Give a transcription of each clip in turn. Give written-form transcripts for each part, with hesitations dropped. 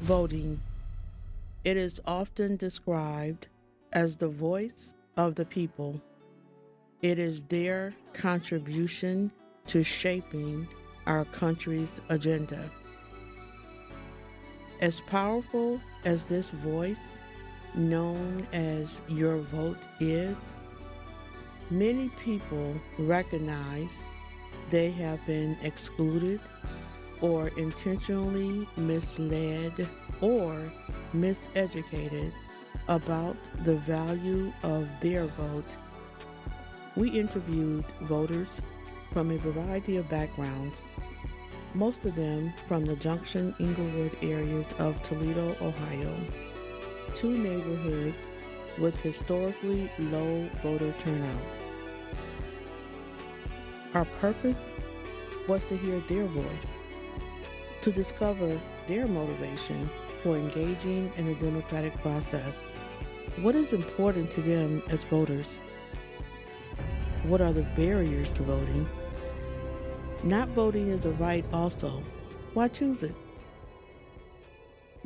Voting. It is often described as the voice of the people. It is their contribution to shaping our country's agenda. As powerful as this voice, known as your vote, is, many people recognize they have been excluded or intentionally misled or miseducated about the value of their vote. We interviewed voters from a variety of backgrounds, most of them from the Junction Inglewood areas of Toledo, Ohio, two neighborhoods with historically low voter turnout. Our purpose was to hear their voice, to discover their motivation for engaging in the democratic process. What is important to them as voters? What are the barriers to voting? Not voting is a right also. Why choose it?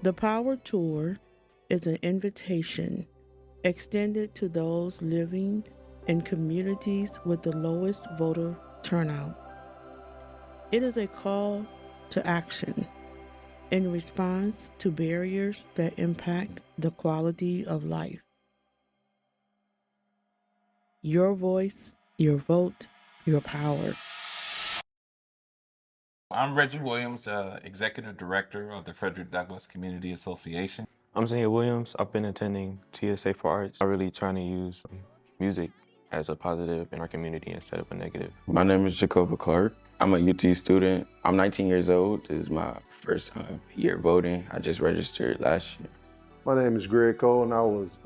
The Power Tour is an invitation extended to those living in communities with the lowest voter turnout. It is a call to action in response to barriers that impact the quality of life. Your voice, your vote, your power. I'm Reggie Williams, Executive Director of the Frederick Douglass Community Association. I'm Zania Williams. I've been attending TSA for Arts. I'm really trying to use music as a positive in our community instead of a negative. My name is Jacoba Clark. I'm a UT student. I'm 19 years old. This is my first year voting. I just registered last year. My name is Greg Cole, and I was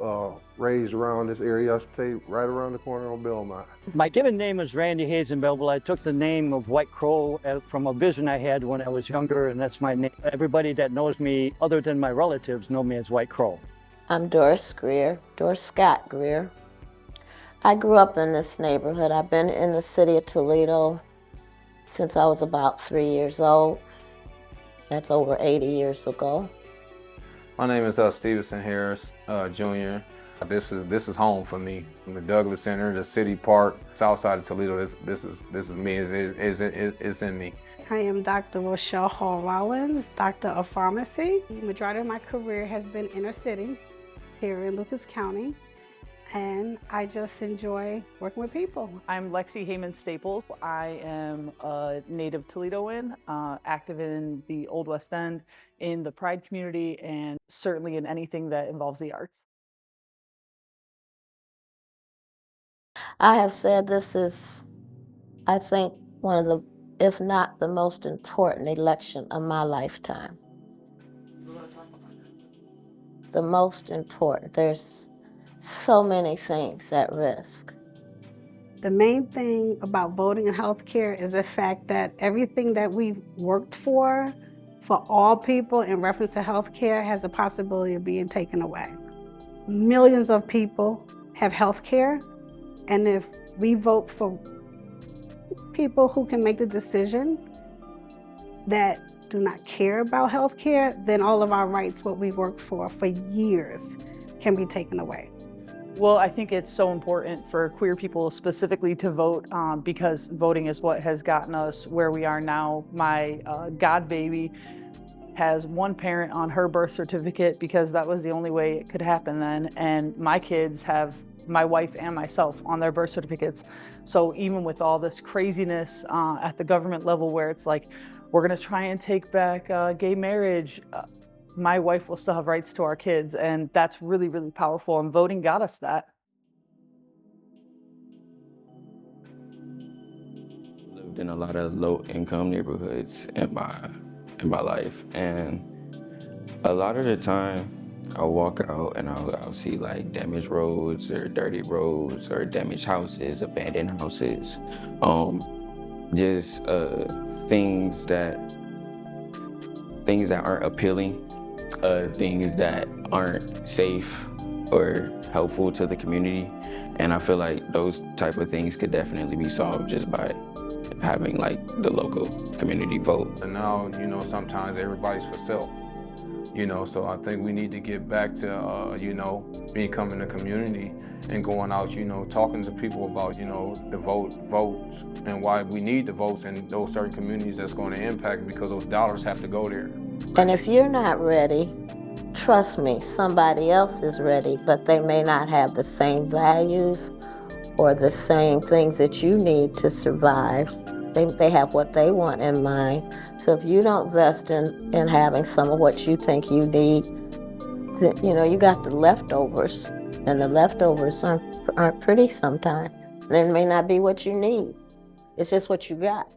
raised around this area. I stay right around the corner on Belmont. My given name is Randy Hazenbell. I took the name of White Crow from a vision I had when I was younger, and that's my name. Everybody that knows me, other than my relatives, know me as White Crow. I'm Doris Greer, Doris Scott Greer. I grew up in this neighborhood. I've been in the city of Toledo since I was about 3 years old. That's over 80 years ago. My name is Stevenson Harris, Jr. This is home for me. From the Douglas Center, the city park, south side of Toledo. This is me. It's in me. I am Dr. Rochelle Hall Rollins, Doctor of Pharmacy. The majority of my career has been inner city here in Lucas County, and I just enjoy working with people. I'm Lexi Heyman Staples. I am a native Toledoan, active in the Old West End, in the Pride community, and certainly in anything that involves the arts. I have said this is, I think, one of the, if not the most important election of my lifetime. The most important. There's so many things at risk. The main thing about voting and healthcare is the fact that everything that we've worked for all people in reference to healthcare has a possibility of being taken away. Millions of people have healthcare, and if we vote for people who can make the decision that do not care about healthcare, then all of our rights, what we've worked for years, can be taken away. Well, I think it's so important for queer people specifically to vote because voting is what has gotten us where we are now. My god baby has one parent on her birth certificate because that was the only way it could happen then. And my kids have my wife and myself on their birth certificates. So even with all this craziness at the government level where it's like, we're gonna try and take back gay marriage, my wife will still have rights to our kids, and that's really, really powerful, and voting got us that. Lived in a lot of low-income neighborhoods in my life, and a lot of the time I'll walk out and I'll see like damaged roads or dirty roads or damaged houses, abandoned houses, just things that aren't appealing. Things that aren't safe or helpful to the community. And I feel like those type of things could definitely be solved just by having like the local community vote. And now, sometimes everybody's for sale. You know, so I think we need to get back to, you know, becoming a community and going out, you know, talking to people about, you know, the votes and why we need the votes in those certain communities that's going to impact, because those dollars have to go there. And if you're not ready, trust me, somebody else is ready, but they may not have the same values or the same things that you need to survive. They have what they want in mind. So if you don't invest in having some of what you think you need, you know, you got the leftovers, and the leftovers aren't pretty sometimes. They may not be what you need. It's just what you got.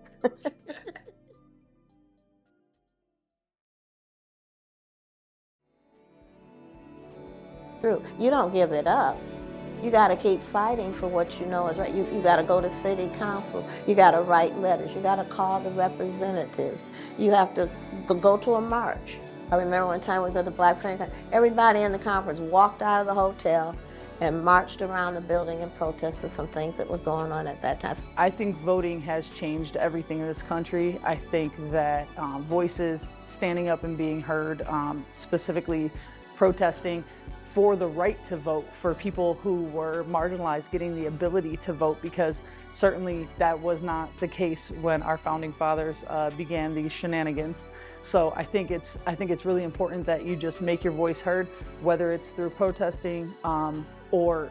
True. You don't give it up. You got to keep fighting for what you know is right. You got to go to city council. You got to write letters. You got to call the representatives. You have to go to a march. I remember one time we go to Black Family Conference. Everybody in the conference walked out of the hotel and marched around the building and protested some things that were going on at that time. I think voting has changed everything in this country. I think that voices standing up and being heard, specifically protesting for the right to vote, for people who were marginalized getting the ability to vote, because certainly that was not the case when our founding fathers began these shenanigans. So I think it's really important that you just make your voice heard, whether it's through protesting or,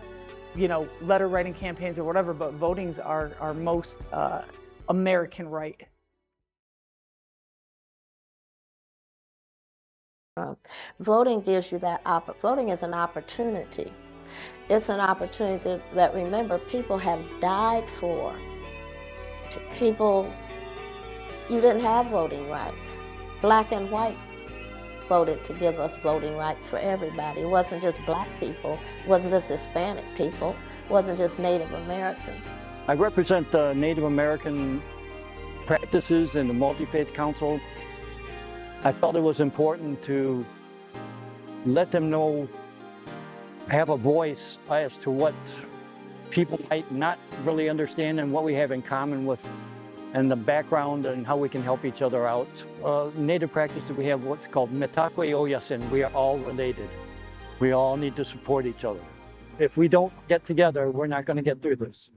you know, letter writing campaigns or whatever, but voting's our most American right. Voting gives you that voting is an opportunity. It's an opportunity that, remember, people have died for. People, you didn't have voting rights. Black and white voted to give us voting rights for everybody. It wasn't just black people, it wasn't just Hispanic people, it wasn't just Native Americans. I represent the Native American practices in the Multi-Faith Council. I felt it was important to let them know, have a voice as to what people might not really understand and what we have in common with, and the background and how we can help each other out. Native practices, we have what's called Metakwe Oyasin. We are all related. We all need to support each other. If we don't get together, we're not going to get through this.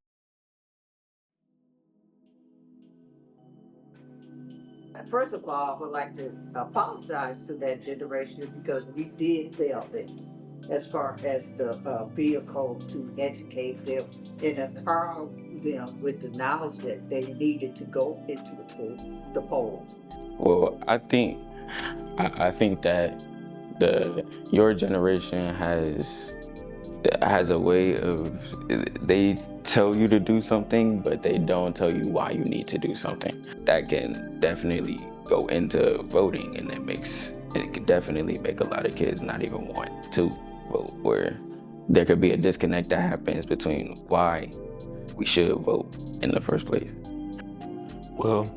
First of all, I would like to apologize to that generation, because we did fail them as far as the vehicle to educate them and empower them with the knowledge that they needed to go into the polls. Well, I think that your generation has a way of, they tell you to do something, but they don't tell you why you need to do something. That can definitely go into voting, and it can definitely make a lot of kids not even want to vote, where there could be a disconnect that happens between why we should vote in the first place. Well,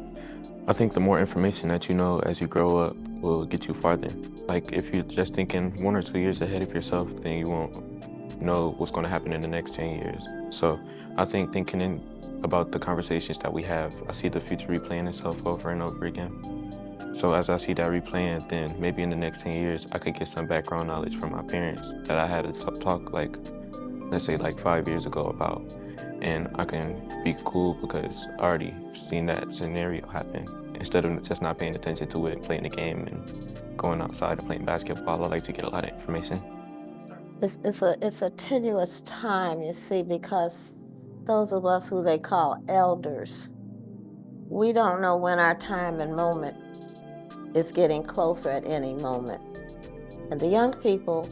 I think the more information that you know as you grow up will get you farther. Like, if you're just thinking 1 or 2 years ahead of yourself, then you won't know what's going to happen in the next 10 years. So I think thinking about the conversations that we have, I see the future replaying itself over and over again. So as I see that replaying, then maybe in the next 10 years, I could get some background knowledge from my parents that I had to talk, like, let's say like 5 years ago about. And I can be cool because I already seen that scenario happen. Instead of just not paying attention to it, playing the game and going outside and playing basketball, I like to get a lot of information. It's a tenuous time, you see, because those of us who they call elders, we don't know when our time and moment is getting closer at any moment. And the young people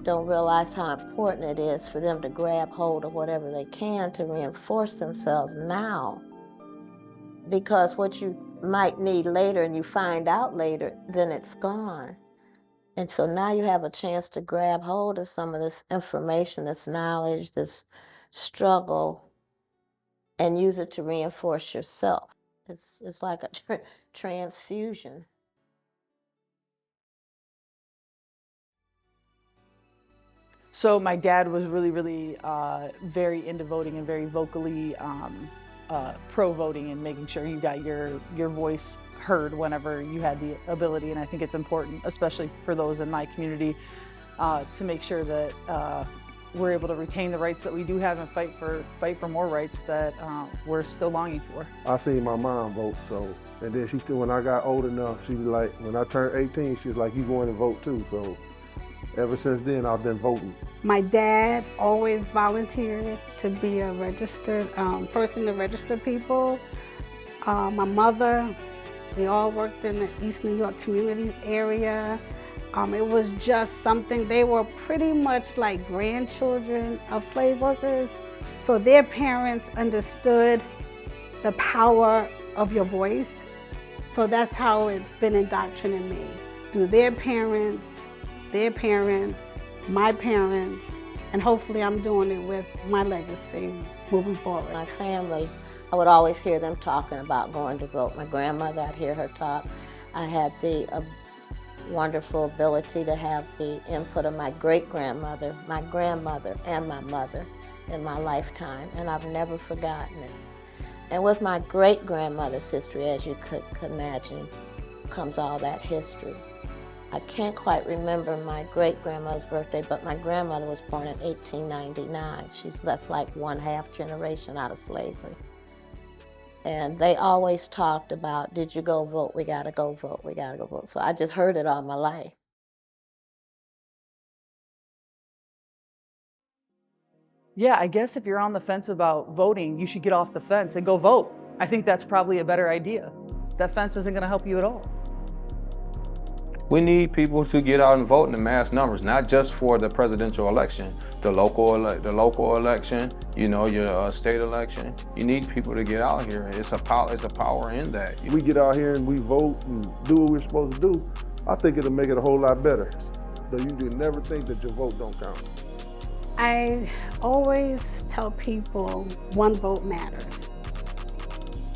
don't realize how important it is for them to grab hold of whatever they can to reinforce themselves now. Because what you might need later and you find out later, then it's gone. And so now you have a chance to grab hold of some of this information, this knowledge, this struggle, and use it to reinforce yourself. It's like a transfusion. So my dad was really, really very into voting and very vocally pro-voting and making sure you got your voice heard whenever you had the ability. And I think it's important, especially for those in my community, to make sure that we're able to retain the rights that we do have and fight for more rights that we're still longing for. I seen my mom vote, and then when I got old enough, she was like, when I turned 18, she was like, you going to vote too. So ever since then, I've been voting. My dad always volunteered to be a registered person to register people. My mother, we all worked in the East New York community area. It was just something, they were pretty much like grandchildren of slave workers. So their parents understood the power of your voice. So that's how it's been indoctrinated in me. Through their parents, my parents, and hopefully I'm doing it with my legacy moving forward. My family, I would always hear them talking about going to vote. My grandmother, I'd hear her talk. I had the wonderful ability to have the input of my great-grandmother, my grandmother, and my mother in my lifetime, and I've never forgotten it. And with my great-grandmother's history, as you could imagine, comes all that history. I can't quite remember my great-grandmother's birthday, but my grandmother was born in 1899. That's like one half generation out of slavery. And they always talked about, did you go vote? We gotta go vote, we gotta go vote. So I just heard it all my life. Yeah, I guess if you're on the fence about voting, you should get off the fence and go vote. I think that's probably a better idea. That fence isn't gonna help you at all. We need people to get out and vote in the mass numbers, not just for the presidential election, the local election, you know, your state election. You need people to get out here. It's a power in that. We get out here and we vote and do what we're supposed to do. I think it'll make it a whole lot better. So you can never think that your vote don't count. I always tell people one vote matters.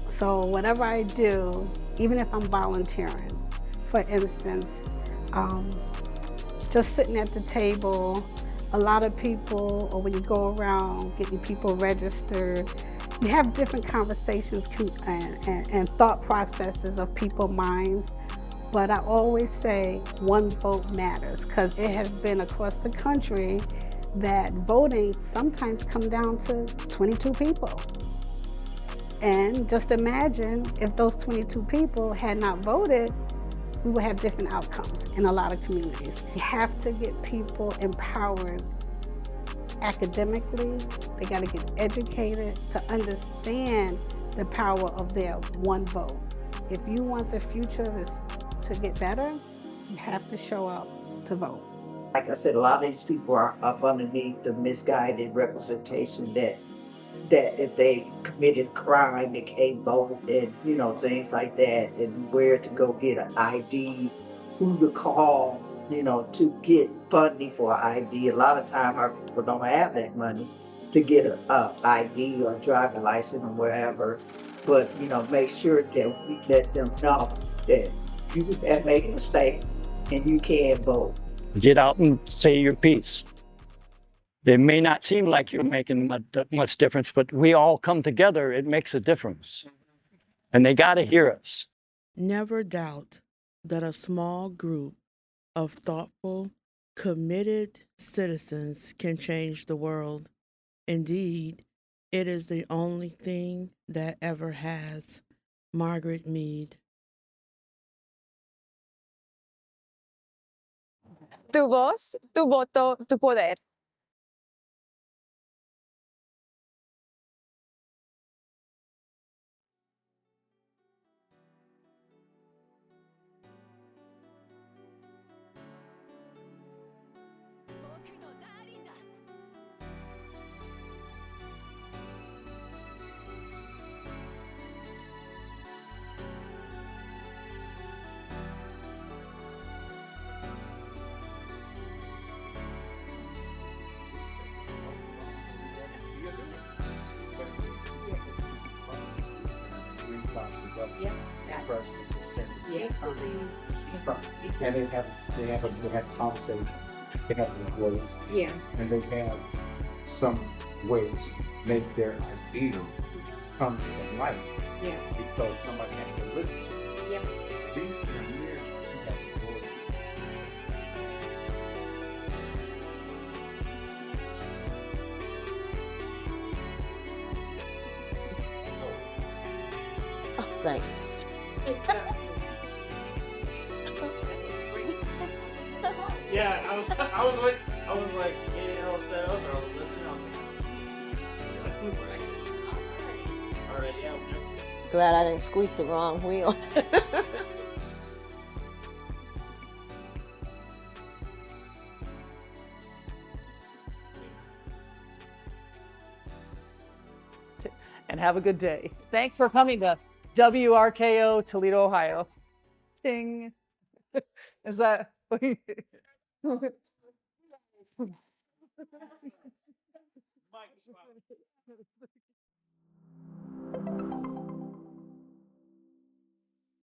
So whatever I do, even if I'm volunteering, for instance, just sitting at the table, a lot of people, or when you go around getting people registered, you have different conversations and thought processes of people's minds. But I always say one vote matters, because it has been across the country that voting sometimes come down to 22 people. And just imagine if those 22 people had not voted, we would have different outcomes in a lot of communities. You have to get people empowered academically. They got to get educated to understand the power of their one vote. If you want the future to get better, you have to show up to vote. Like I said, a lot of these people are up underneath the misguided representation that if they committed crime, they can't vote, and you know, things like that, and where to go get an ID, who to call, you know, to get funding for an ID. A lot of time our people don't have that money to get an ID or a driving license or wherever. But you know, make sure that we let them know that you have made a mistake and you can vote. Get out and say your piece. It may not seem like you're making much difference, but we all come together, it makes a difference. And they got to hear us. Never doubt that a small group of thoughtful, committed citizens can change the world. Indeed, it is the only thing that ever has. Margaret Mead. Tu voz, tu voto, tu poder. And they have a conversation. They have employees. Yeah. And they have some ways to make their idea come to life. Yeah. Because somebody has to listen. Yep. Thanks. Yeah, I was like getting all set up, and I was listening. I was like, all right, yeah. Glad I didn't squeak the wrong wheel. And have a good day. Thanks for coming to WRKO Toledo, Ohio. Ding. Is that?